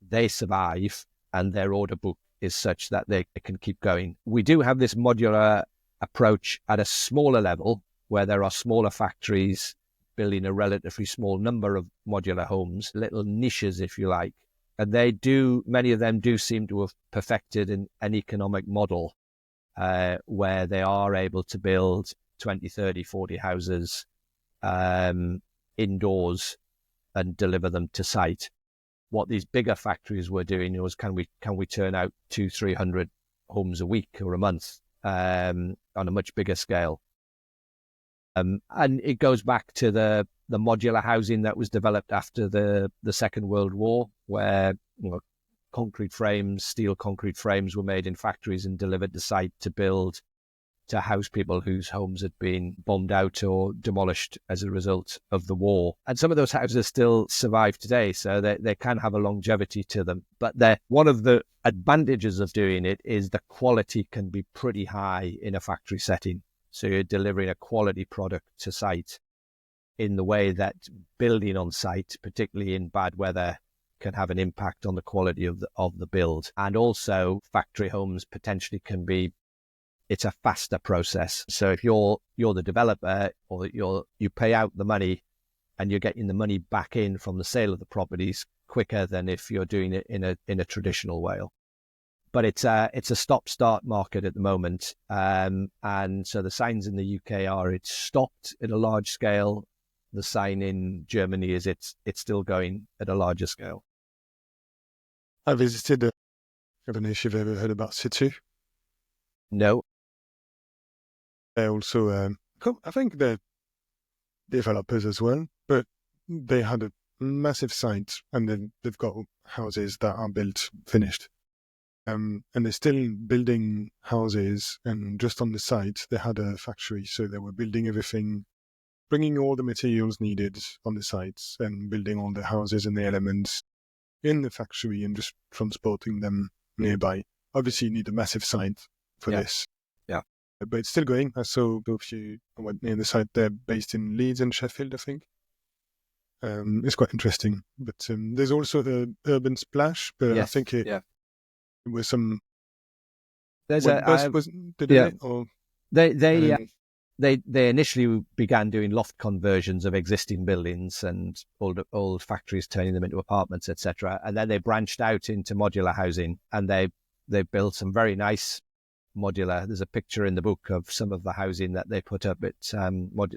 they survive and their order book is such that they can keep going. We do have this modular approach at a smaller level where there are smaller factories building a relatively small number of modular homes, little niches, if you like. And many of them do seem to have perfected an economic model where they are able to build 20, 30, 40 houses indoors and deliver them to site. What these bigger factories were doing was, can we turn out 200-300 homes a week or a month on a much bigger scale? And it goes back to the modular housing that was developed after the Second World War, where steel concrete frames were made in factories and delivered to site to house people whose homes had been bombed out or demolished as a result of the war. And some of those houses still survive today, so they can have a longevity to them. But one of the advantages of doing it is the quality can be pretty high in a factory setting. So you're delivering a quality product to site in the way that building on site, particularly in bad weather, can have an impact on the quality of the build. And also factory homes potentially it's a faster process. So if you're the developer, or you pay out the money and you're getting the money back in from the sale of the properties quicker than if you're doing it in a traditional way. But it's a stop-start market at the moment. And so the signs in the UK are it's stopped at a large scale. The sign in Germany is it's still going at a larger scale. I visited, I don't know if you've ever heard about Situ. No. They're also, I think they're developers as well, but they had a massive site and they've got houses that are built, finished. And they're still building houses, and just on the site, they had a factory. So they were building everything, bringing all the materials needed on the sites and building all the houses and the elements in the factory and just transporting them nearby. Obviously, you need a massive site for this. Yeah. But it's still going. I saw both you went near the site. They're based in Leeds and Sheffield, I think. It's quite interesting. But there's also the Urban Splash, but I think it was some. There's They initially began doing loft conversions of existing buildings and old factories, turning them into apartments, etc. And then they branched out into modular housing, and they built some very nice modular. There's a picture in the book of some of the housing that they put up at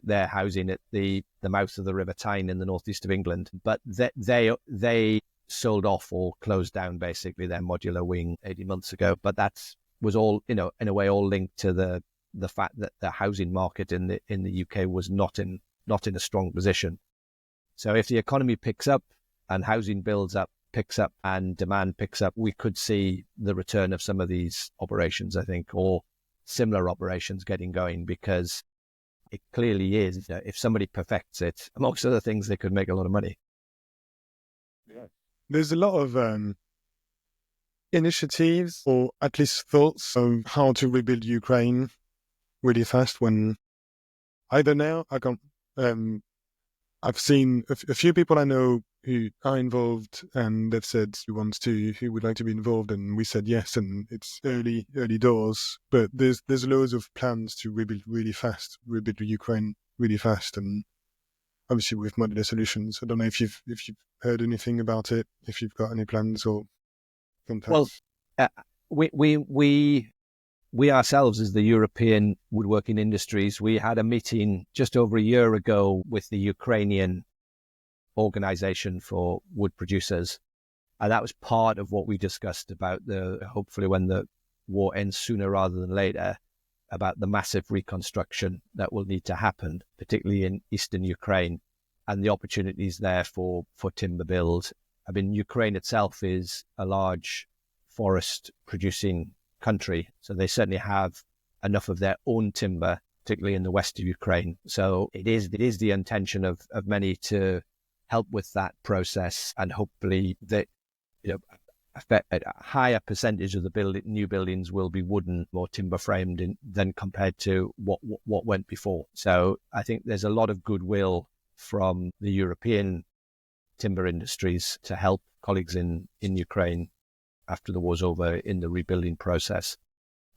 their housing at the mouth of the River Tyne in the northeast of England. But they sold off or closed down basically their modular wing 18 months ago. But that was all, in a way, all linked to the fact that the housing market in the UK was not in a strong position. So if the economy picks up and housing picks up and demand picks up, we could see the return of some of these operations, I think, or similar operations getting going, because it clearly is, if somebody perfects it, amongst other things, they could make a lot of money. Yeah. There's a lot of initiatives, or at least thoughts, of how to rebuild Ukraine really fast. When I don't know, I've seen a few people I know who are involved, and they've said who would like to be involved, and we said yes, and it's early doors, but there's loads of plans to rebuild Ukraine really fast, and obviously with modular solutions. I don't know if you've heard anything about it, if you've got any plans or contacts. Well, we we ourselves, as the European woodworking industries, we had a meeting just over a year ago with the Ukrainian organization for wood producers. And that was part of what we discussed about hopefully when the war ends sooner rather than later, about the massive reconstruction that will need to happen, particularly in eastern Ukraine, and the opportunities there for timber build. I mean, Ukraine itself is a large forest producing country, so they certainly have enough of their own timber, particularly in the west of Ukraine. So it is the intention of many to help with that process, and hopefully that a higher percentage of the new buildings will be wooden or timber framed than compared to what went before. So I think there's a lot of goodwill from the European timber industries to help colleagues in Ukraine after the war's over in the rebuilding process.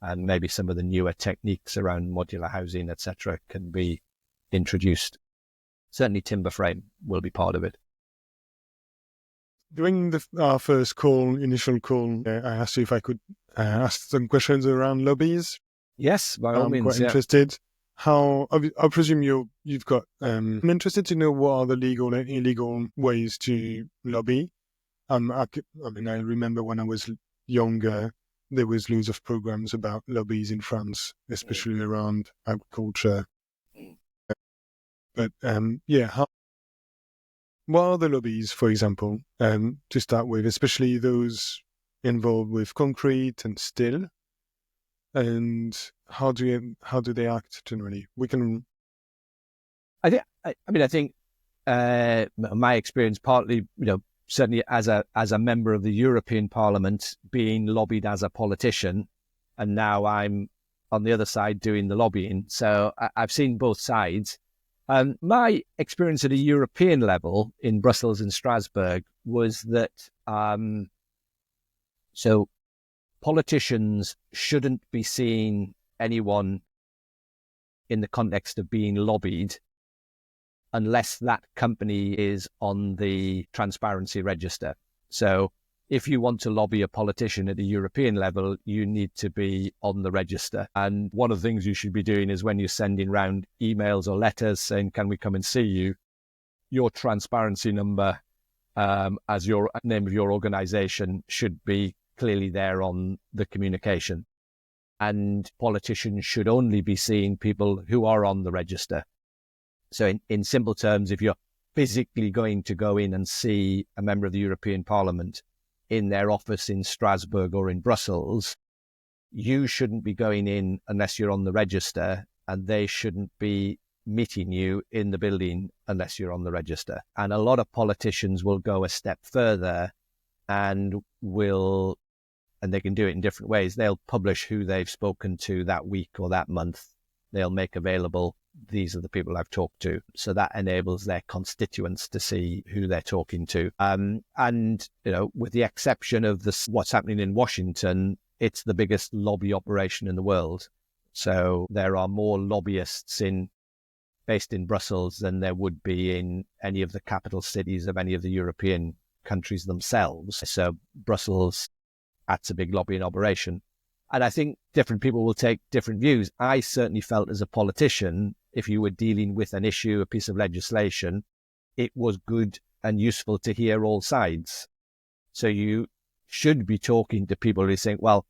And maybe some of the newer techniques around modular housing, etc., can be introduced. Certainly timber frame will be part of it. During our first initial call, I asked you if I could ask some questions around lobbies. Yes, by all means. I'm quite interested. I presume you've got. I'm interested to know what are the legal and illegal ways to lobby. I remember when I was younger, there was loads of programs about lobbies in France, especially around agriculture. But what are the lobbies, for example, to start with, especially those involved with concrete and steel? And how do they act generally? I think my experience, partly, certainly as a member of the European Parliament, being lobbied as a politician, and now I'm on the other side doing the lobbying. So I've seen both sides. My experience at a European level in Brussels and Strasbourg was that so politicians shouldn't be seeing anyone in the context of being lobbied unless that company is on the transparency register. So if you want to lobby a politician at the European level, you need to be on the register. And one of the things you should be doing is when you're sending round emails or letters saying, can we come and see you, your transparency number as your name of your organization should be clearly there on the communication. And politicians should only be seeing people who are on the register. So in simple terms, if you're physically going to go in and see a member of the European Parliament in their office in Strasbourg or in Brussels, you shouldn't be going in unless you're on the register, and they shouldn't be meeting you in the building unless you're on the register. And a lot of politicians will go a step further and they can do it in different ways. They'll publish who they've spoken to that week or that month. They'll make available, these are the people I've talked to. So that enables their constituents to see who they're talking to. And, with the exception of what's happening in Washington, it's the biggest lobby operation in the world. So there are more lobbyists based in Brussels than there would be in any of the capital cities of any of the European countries themselves. So Brussels, that's a big lobbying operation. And I think different people will take different views. I certainly felt as a politician, if you were dealing with an issue, a piece of legislation, it was good and useful to hear all sides. So you should be talking to people who think, well,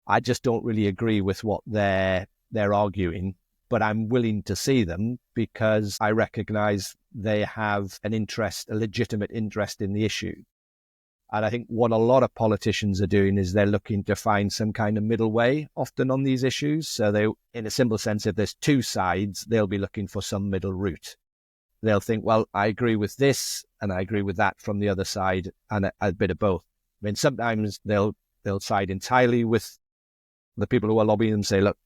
I just don't really agree with what they're arguing, but I'm willing to see them because I recognize they have a legitimate interest in the issue. And I think what a lot of politicians are doing is they're looking to find some kind of middle way often on these issues. So they, in a simple sense, if there's two sides, they'll be looking for some middle route. They'll think, well, I agree with this and I agree with that from the other side, and a bit of both. I mean, sometimes they'll side entirely with the people who are lobbying them, say, look,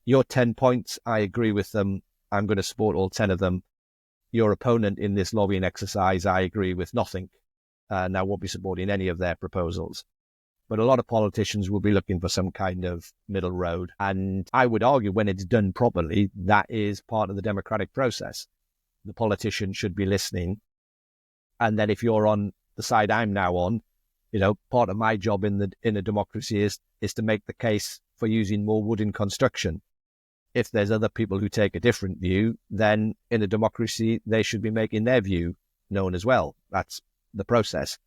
your 10 points, I agree with them. I'm going to support all 10 of them. Your opponent in this lobbying exercise, I agree with nothing. And I won't be supporting any of their proposals. But a lot of politicians will be looking for some kind of middle road. And I would argue when it's done properly, that is part of the democratic process. The politician should be listening. And then if you're on the side I'm now on, part of my job in a democracy is to make the case for using more wood in construction. If there's other people who take a different view, then in a democracy, they should be making their view known as well. That's the process.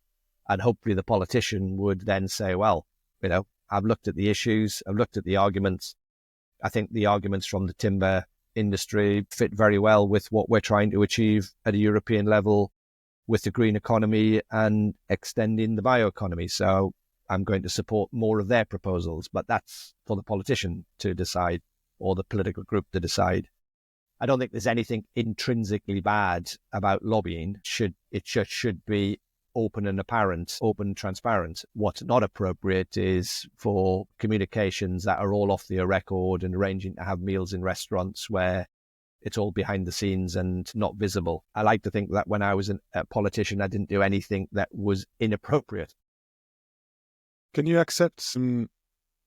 And hopefully the politician would then say, well, I've looked at the issues, I've looked at the arguments. I think the arguments from the timber industry fit very well with what we're trying to achieve at a European level with the green economy and extending the bioeconomy. So I'm going to support more of their proposals, but that's for the politician to decide, or the political group to decide. I don't think there's anything intrinsically bad about lobbying. It should be open and apparent, open and transparent. What's not appropriate is for communications that are all off the record and arranging to have meals in restaurants where it's all behind the scenes and not visible. I like to think that when I was a politician, I didn't do anything that was inappropriate. Can you accept some,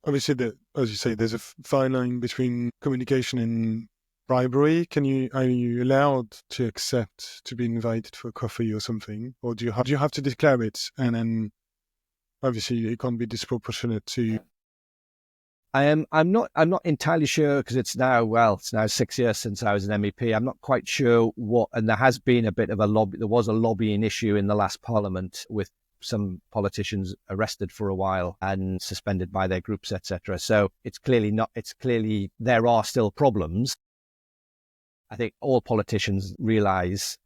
obviously, as you say, there's a fine line between communication and bribery. Are you allowed to accept to be invited for coffee or something, or do you have to declare it, and then obviously it can't be disproportionate to? I'm not entirely sure, because it's now 6 years since I was an MEP. I'm not quite sure what, and there has been a bit of a lobby. There was a lobbying issue in the last Parliament with some politicians arrested for a while and suspended by their groups, etc. So it's clearly there are still problems. I think all politicians realize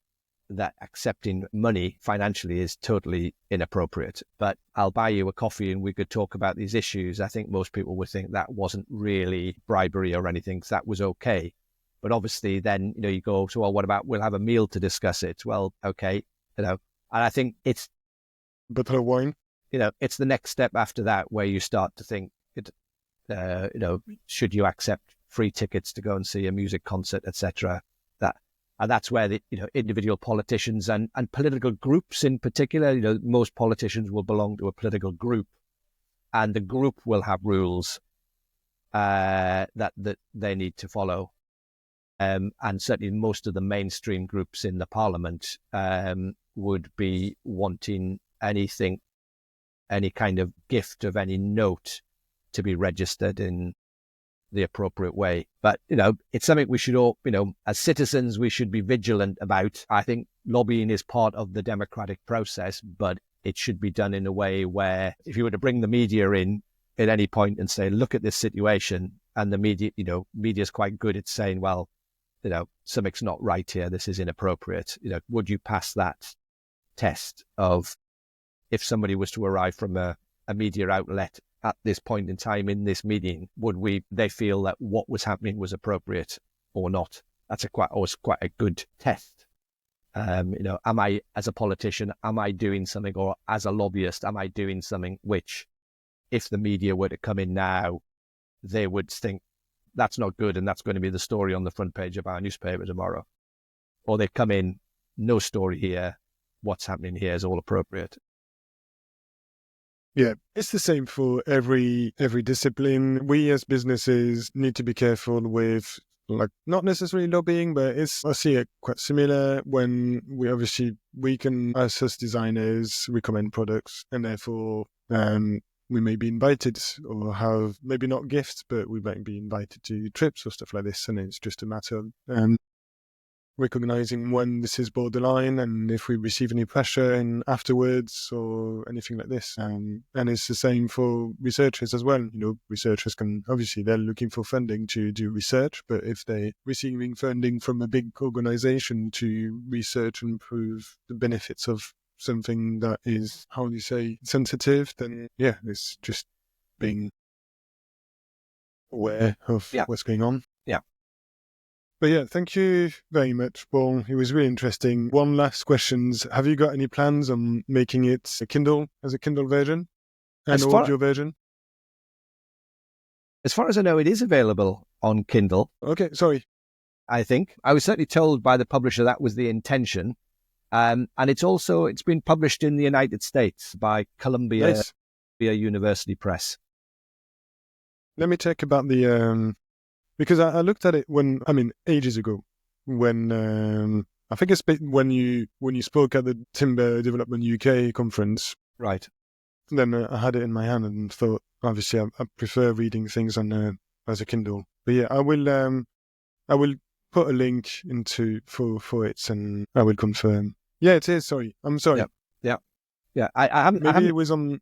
that accepting money financially is totally inappropriate. But I'll buy you a coffee and we could talk about these issues. I think most people would think that wasn't really bribery or anything, so that was okay. But obviously then, you go, so well, what about we'll have a meal to discuss it? Well, okay, and I think it's bottle of wine. It's the next step after that where you start to think, should you accept free tickets to go and see a music concert, etc. And that's where the individual politicians and political groups in particular, most politicians will belong to a political group, and the group will have rules that they need to follow. And certainly most of the mainstream groups in the Parliament would be wanting any kind of gift of any note to be registered in the appropriate way. But, it's something we should all, as citizens, we should be vigilant about. I think lobbying is part of the democratic process, but it should be done in a way where if you were to bring the media in at any point and say, look at this situation, and the media is quite good at saying, well, something's not right here, this is inappropriate. Would you pass that test of, if somebody was to arrive from a media outlet at this point in time in this meeting, would they feel that what was happening was appropriate or not? That's quite a good test. Am I, as a politician, am I doing something, or as a lobbyist, am I doing something which, if the media were to come in now, they would think that's not good and that's going to be the story on the front page of our newspaper tomorrow? Or they come in, no story here, what's happening here is all appropriate. Yeah, it's the same for every discipline. We as businesses need to be careful with, not necessarily lobbying, but I see it quite similar when we can, as designers, recommend products, and therefore we may be invited or have maybe not gifts, but we might be invited to trips or stuff like this, and it's just a matter of recognizing when this is borderline and if we receive any pressure in afterwards or anything like this. And it's the same for researchers as well. Researchers they're looking for funding to do research, but if they're receiving funding from a big organization to research and prove the benefits of something that is, sensitive, then it's just being aware of what's going on. Yeah. But thank you very much, Paul. It was really interesting. One last question. Have you got any plans on making it a Kindle version and audio version? As far as I know, it is available on Kindle. Okay, sorry. I think. I was certainly told by the publisher that was the intention. And it's been published in the United States by Columbia University Press. Let me check about the... because I looked at it ages ago, when I think it's when you spoke at the Timber Development UK conference, right? then I had it in my hand and thought, obviously, I prefer reading things on as a Kindle. But yeah, I will put a link into for it, and I will confirm. Yeah, it is. Sorry, I'm sorry. Yeah. I haven't. Maybe it was on.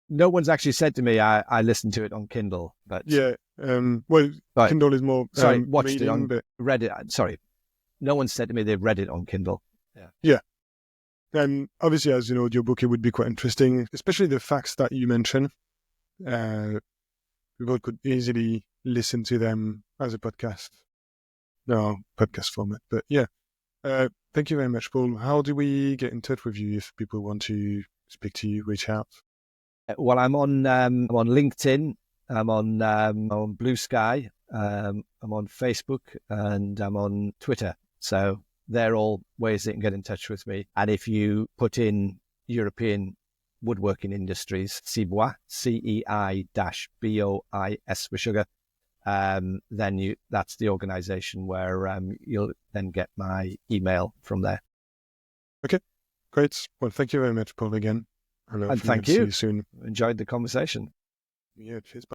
No one's actually said to me I listened to it on Kindle, but Yeah. Well, right. Kindle is more Watched reading, it on but read it. Sorry, no one said to me they've read it on Kindle. Yeah. And obviously, as an audiobook, it would be quite interesting, especially the facts that you mentioned. People could easily listen to them as a podcast. No, podcast format. But yeah, thank you very much, Paul. How do we get in touch with you if people want to speak to you, reach out? Well, I'm on LinkedIn. I'm on Blue Sky. I'm on Facebook, and I'm on Twitter. So they're all ways that you can get in touch with me. And if you put in European woodworking industries, CEIBOIS, CEI-BOIS for sugar, then that's the organisation where you'll then get my email from there. Okay, great. Well, thank you very much, Paul, again. And thank see you. you soon. Enjoyed the conversation. Yeah, cheers.